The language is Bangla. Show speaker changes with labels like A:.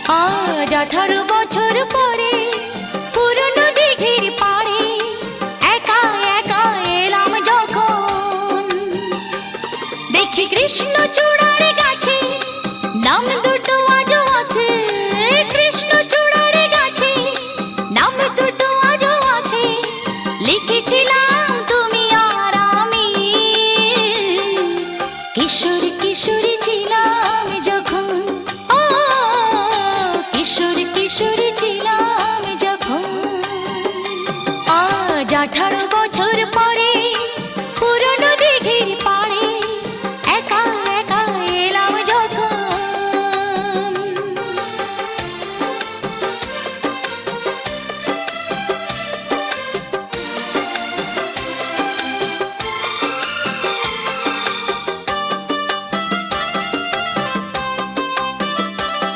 A: আজ 18 বছর পরে পুরনো দিঘির পাড়ে একা একা এলাম যখন, দেখি কৃষ্ণচূড়ার গাছে নাম দুটো আজও আছে। কৃষ্ণচূড়ার গাছে নাম দুটো আজও আছে, লিখেছিলাম তুমি আর আমি। কিশোর কিশোরী ছিলাম যখন, ও কিশোর কিশোরী